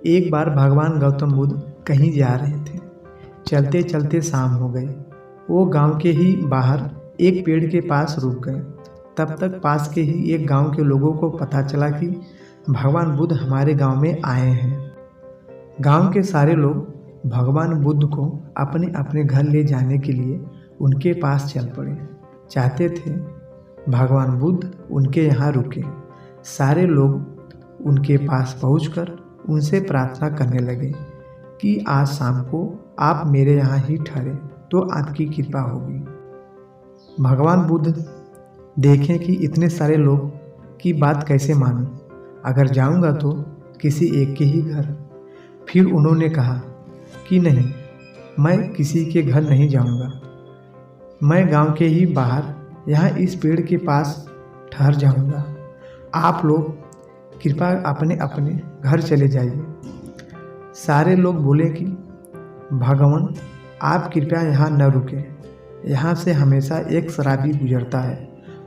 एक बार भगवान गौतम बुद्ध कहीं जा रहे थे। चलते चलते शाम हो गई। वो गांव के ही बाहर एक पेड़ के पास रुक गए। तब तक पास के ही एक गांव के लोगों को पता चला कि भगवान बुद्ध हमारे गांव में आए हैं। गांव के सारे लोग भगवान बुद्ध को अपने अपने घर ले जाने के लिए उनके पास चल पड़े। चाहते थे भगवान बुद्ध उनके यहाँ रुके। सारे लोग उनके पास पहुंचकर उनसे प्रार्थना करने लगे कि आज शाम को आप मेरे यहाँ ही ठहरे तो आपकी कृपा होगी। भगवान बुद्ध देखें कि इतने सारे लोग की बात कैसे मानूं, अगर जाऊंगा तो किसी एक के ही घर। फिर उन्होंने कहा कि नहीं, मैं किसी के घर नहीं जाऊंगा। मैं गांव के ही बाहर यहाँ इस पेड़ के पास ठहर जाऊंगा। आप लोग कृपया अपने अपने घर चले जाइए। सारे लोग बोले कि भगवान आप कृपया यहाँ न रुके। यहाँ से हमेशा एक शराबी गुजरता है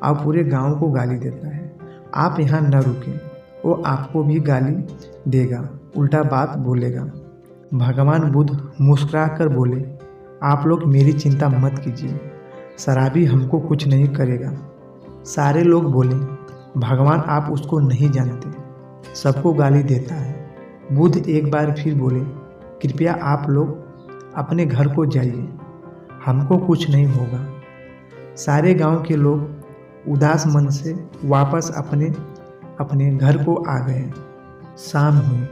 और पूरे गांव को गाली देता है। आप यहाँ न रुके, वो आपको भी गाली देगा, उल्टा बात बोलेगा। भगवान बुद्ध मुस्कुरा कर बोले, आप लोग मेरी चिंता मत कीजिए, शराबी हमको कुछ नहीं करेगा। सारे लोग बोले, भगवान आप उसको नहीं जानते, सबको गाली देता है। बुद्ध एक बार फिर बोले, कृपया आप लोग अपने घर को जाइए, हमको कुछ नहीं होगा। सारे गांव के लोग उदास मन से वापस अपने अपने घर को आ गए। शाम हुई।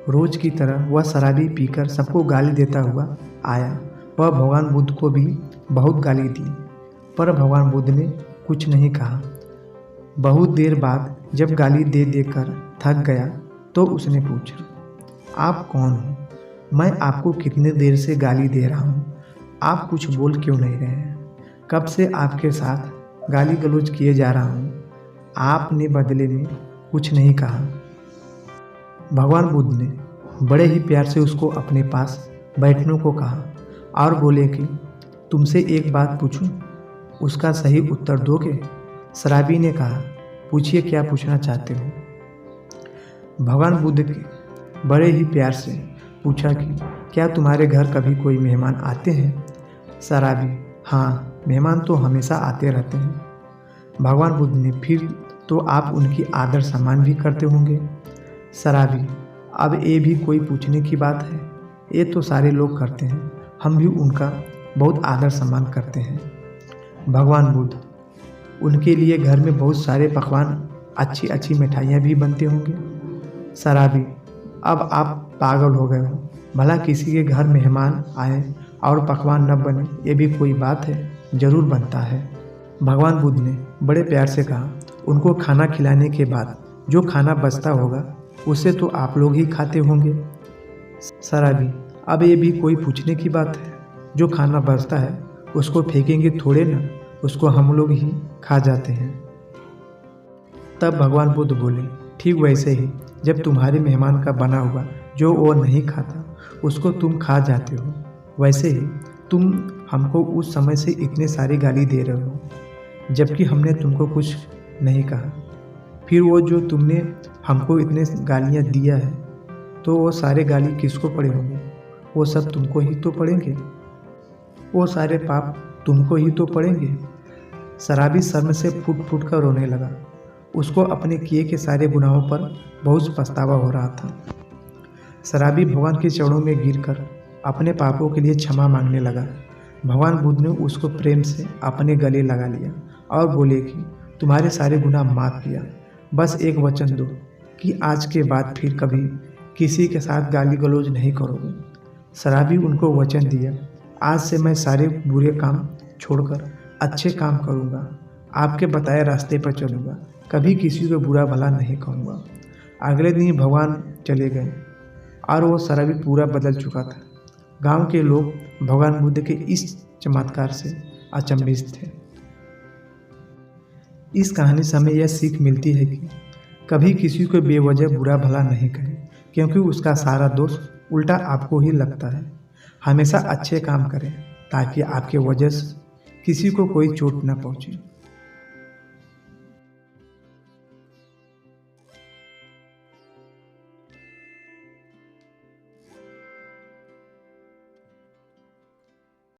रोज की तरह वह शराबी पीकर सबको गाली देता हुआ आया। वह भगवान बुद्ध को भी बहुत गाली दी, पर भगवान बुद्ध ने कुछ नहीं कहा। बहुत देर बाद जब गाली दे देकर थक गया तो उसने पूछा, आप कौन हो? मैं आपको कितने देर से गाली दे रहा हूँ, आप कुछ बोल क्यों नहीं रहे हैं? कब से आपके साथ गाली गलौज किए जा रहा हूँ, आपने बदले में कुछ नहीं कहा। भगवान बुद्ध ने बड़े ही प्यार से उसको अपने पास बैठने को कहा और बोले कि तुमसे एक बात पूछूं, उसका सही उत्तर दोगे? शराबी ने कहा, पूछिए क्या पूछना चाहते हो। भगवान बुद्ध के बड़े ही प्यार से पूछा कि क्या तुम्हारे घर कभी कोई मेहमान आते हैं? शराबी, हाँ, मेहमान तो हमेशा आते रहते हैं। भगवान बुद्ध ने, फिर तो आप उनकी आदर सम्मान भी करते होंगे। शराबी, अब ये भी कोई पूछने की बात है? ये तो सारे लोग करते हैं, हम भी उनका बहुत आदर सम्मान करते हैं। भगवान बुद्ध, उनके लिए घर में बहुत सारे पकवान, अच्छी अच्छी मिठाइयाँ भी बनते होंगे। शराबी, अब आप पागल हो गए हो, भला किसी के घर मेहमान आए और पकवान न बने, ये भी कोई बात है? जरूर बनता है। भगवान बुद्ध ने बड़े प्यार से कहा, उनको खाना खिलाने के बाद जो खाना बचता होगा उसे तो आप लोग ही खाते होंगे। शराबी, अब ये भी कोई पूछने की बात है? जो खाना बचता है उसको फेंकेंगे थोड़े ना, उसको हम लोग ही खा जाते हैं। तब भगवान बुद्ध बोले, ठीक वैसे ही जब तुम्हारे मेहमान का बना हुआ जो वो नहीं खाता उसको तुम खा जाते हो, वैसे ही तुम हमको उस समय से इतने सारी गाली दे रहे हो जबकि हमने तुमको कुछ नहीं कहा। फिर वो जो तुमने हमको इतने गालियाँ दिया है तो वो सारे गाली किसको पड़े होंगे? वो सब तुमको ही तो पड़ेंगे, वो सारे पाप तुमको ही तो पड़ेंगे। शराबी शर्म से फूट फूट कर रोने लगा। उसको अपने किए के सारे गुनाहों पर बहुत पछतावा हो रहा था। शराबी भगवान के चरणों में गिरकर अपने पापों के लिए क्षमा मांगने लगा। भगवान बुद्ध ने उसको प्रेम से अपने गले लगा लिया और बोले कि तुम्हारे सारे गुनाह माफ़ किया, बस एक वचन दो कि आज के बाद फिर कभी किसी के साथ गाली गलौज नहीं करोगे। शराबी उनको वचन दिया, आज से मैं सारे बुरे काम छोड़कर अच्छे काम करूँगा, आपके बताए रास्ते पर चलूँगा, कभी किसी को बुरा भला नहीं कहूँगा। अगले दिन भगवान चले गए और वो शराबी पूरा बदल चुका था। गांव के लोग भगवान बुद्ध के इस चमत्कार से अचंभित थे। इस कहानी से हमें यह सीख मिलती है कि कभी किसी को बेवजह बुरा भला नहीं कहें, क्योंकि उसका सारा दोष उल्टा आपको ही लगता है। हमेशा अच्छे काम करें ताकि आपके वजह से किसी को कोई चोट न पहुँचे।